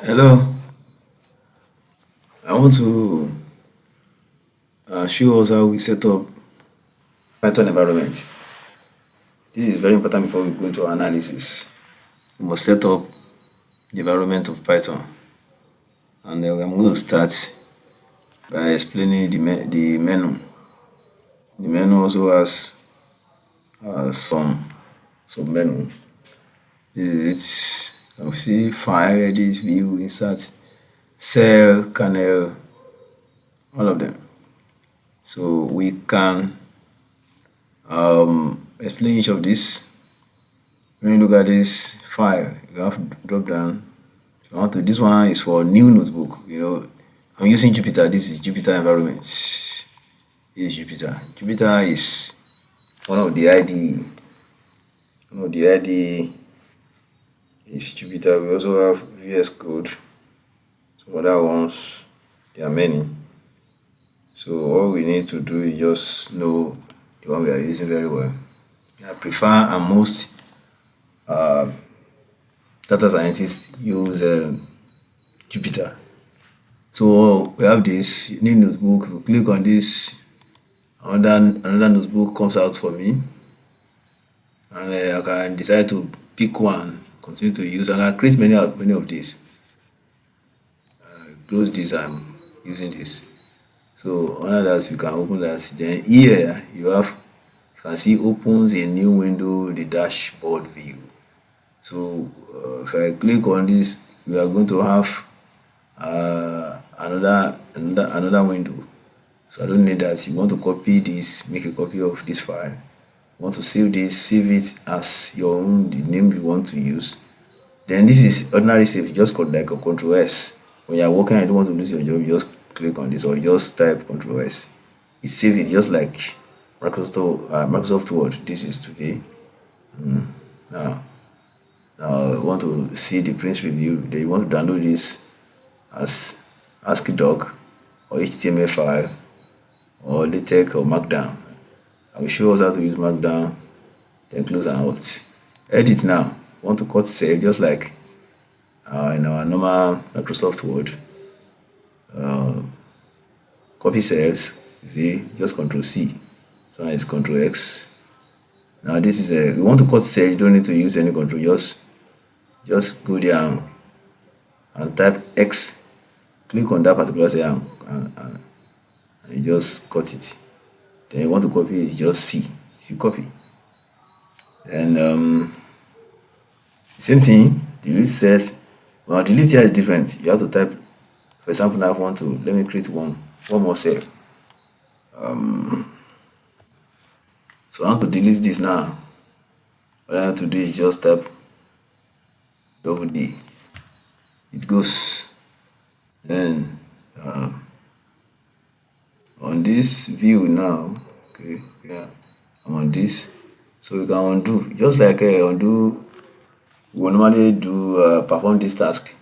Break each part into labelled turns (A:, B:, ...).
A: Hello, I want to show us how we set up Python environment. This is very important before we go into our analysis. We must set up the environment of Python, and I'm going to start by explaining the menu. The menu also has some menu. It's you see file, edit, view, insert, cell, kernel, all of them. So we can explain each of these. When you look at this file, you have to drop down. If you want to, this one is for new notebook. I'm using Jupyter. This is Jupyter environment. This is Jupyter. Jupyter is one of the IDE. One of the IDE is Jupyter. We also have VS Code. Some other ones, there are many. So all we need to do is just know the one we are using very well. I prefer and most data scientists use Jupyter. So we have this new notebook. If you click on this, another notebook comes out for me, and I can decide to pick one, continue to use. I can create many of these. Close this. I'm using this. So under that, you can open that. Then here you can see opens a new window, the dashboard view. So if I click on this, we are going to have another window. So I don't need that. You want to copy this, make a copy of this file. You want to save this, save it as your own, the name you want to use. Then this is ordinary save. Just call like a Control S. When you're working and you don't want to lose your job, you just click on this or you just type Control S. It saves it just like Microsoft Word. This is today. Now you want to see the print review, then you want to download this as ASCII doc or HTML file or LaTeX or Markdown. I will show us how to use Markdown, then close and alt. Edit now. Want to cut cell just like in our normal Microsoft Word. Copy cells, you see, just Control C. So it's Control X. Now this is you want to cut cell, you don't need to use any control, just go there and type X, click on that particular cell and you just cut it. Then you want to copy it, just C, copy. Then same thing, delete cells. Well, delete here is different. You have to type, for example, now I want to, let me create one more cell. So I want to delete this now. What I have to do is just type double D. It goes. Then on this view now, okay, yeah, I'm on this. So we can undo, just like undo. We will normally do perform this task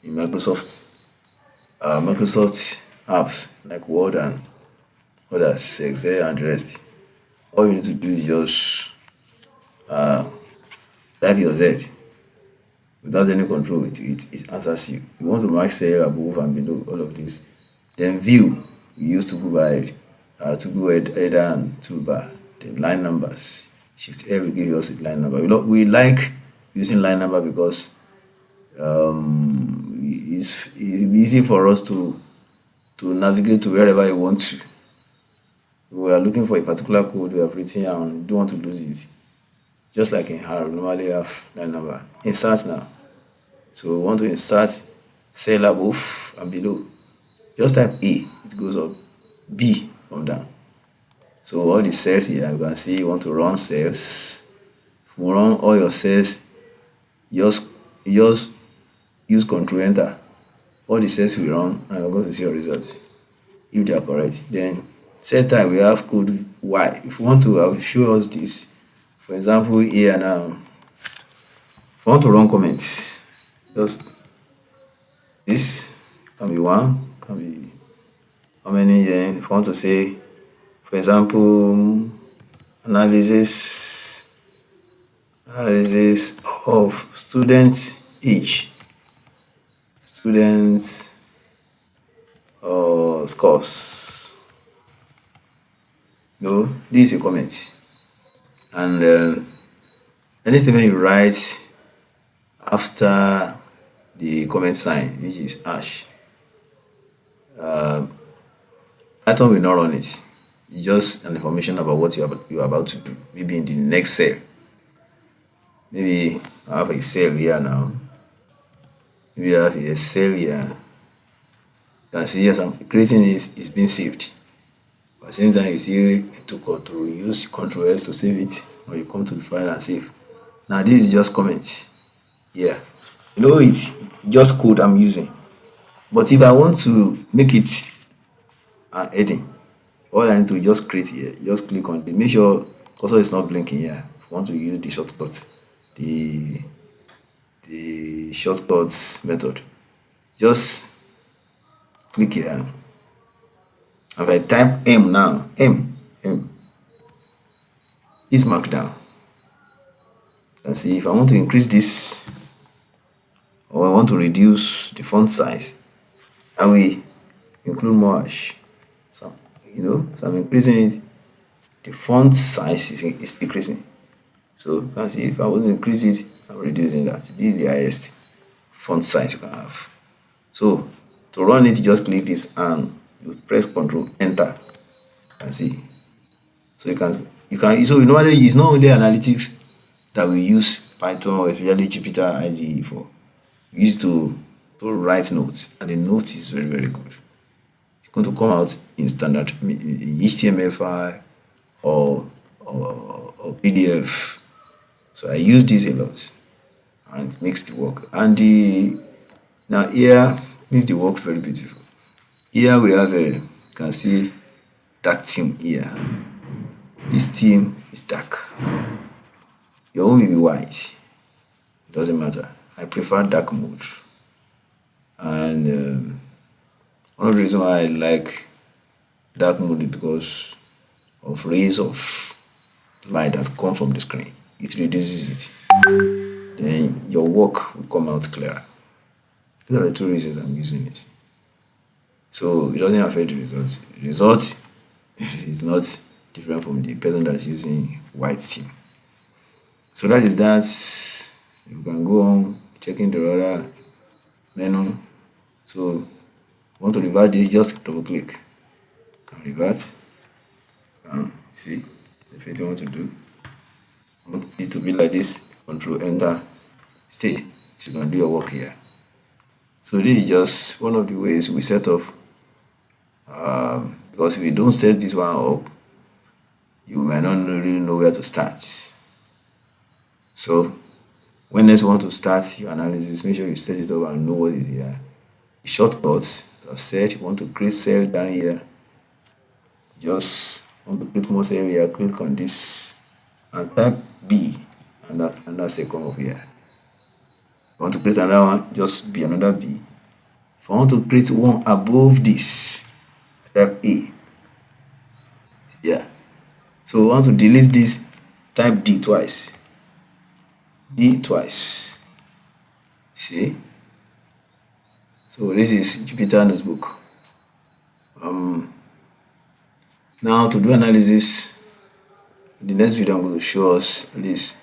A: in Microsoft apps like Word and others, Excel and the rest. All you need to do is just type your Z without any control. It answers you. You want to mark cell above and below, all of this. Then view, we use to go by header and toolbar. Then line numbers. Shift A will give us a line number. We like using line number because it's easy for us to navigate to wherever you want to. We are looking for a particular code we have written and don't want to lose it. Just like in R, we normally have line number. Insert now. So we want to insert cell above and below. Just type A, it goes up. B, come down. So all the cells here, you can see you want to run cells. If you run all your cells, just use Control Enter. All the cells will run and you're going to see your results if they are correct. Then set time, we have code Y. If you want to, I will show us this. For example, here now, if you want to run comments, just this can be one, can be how many. Then if you want to say, for example, analysis of student age. students scores. No, this is a comment. And any statement you write after the comment sign, which is hash, Python will not run it. It's just an information about what you are about to do. Maybe in the next cell. Maybe I have a cell here now. Maybe I have a cell here. You can see yes, I'm creating it, it's being saved. But at the same time, you see to use Control S to save it, or you come to the file and save. Now this is just comment. Yeah. You know it's just code I'm using. But if I want to make it an heading, all I need to just create here, just click on it. Make sure cursor is not blinking here. If you want to use the shortcut, the shortcuts method, just click here. If I type M now, M is marked down. You can see if I want to increase this or I want to reduce the font size, I will include more hash. So I'm increasing it. The font size is decreasing. So you can see if I want to increase it, I'm reducing that. This is the highest font size you can have. So to run it, just click this and you press Control Enter. You can see. So you can so normally it's not only analytics that we use Python, especially Jupyter IDE for. We use to write notes, and the note is very, very good. It's going to come out in standard HTML file or PDF. So I use this a lot, and it makes the work. And now here makes the work very beautiful. Here we have you can see dark theme here. This theme is dark. Your own will be white. It doesn't matter. I prefer dark mode. And one of the reasons why I like dark mode is because of rays of light that come from the screen. It reduces it. Then your work will come out clearer. These are the two reasons I'm using it. So it doesn't affect the results. The result is not different from the person that's using white theme. So that is that. You can go on checking the other menu. So want to revert this, just double click. Can revert. See if you want to do. Want it to be like this, Control Enter, stay. So you can do your work here. So this is just one of the ways we set up. Because if you don't set this one up, you might not really know where to start. So when next you want to start your analysis, make sure you set it up and know what is here. The shortcuts, as I've said, you want to create cell down here. Just want to create more cell here, click on this and type B, and that's a come up here. If you want to create another one, just be another B. If I want to create one above this, type A. Yeah. So I want to delete this, type D twice. D twice. See? So this is Jupyter Notebook. Now to do analysis, in the next video I'm going to show us at least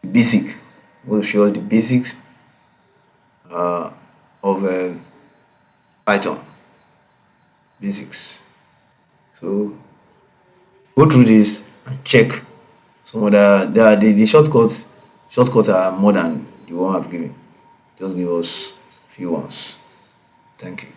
A: the basic. I'm going to show us the basics of Python. Basics. So go through this and check some other. The shortcuts. Shortcuts are more than the one I've given. Just give us few ones. Thank you.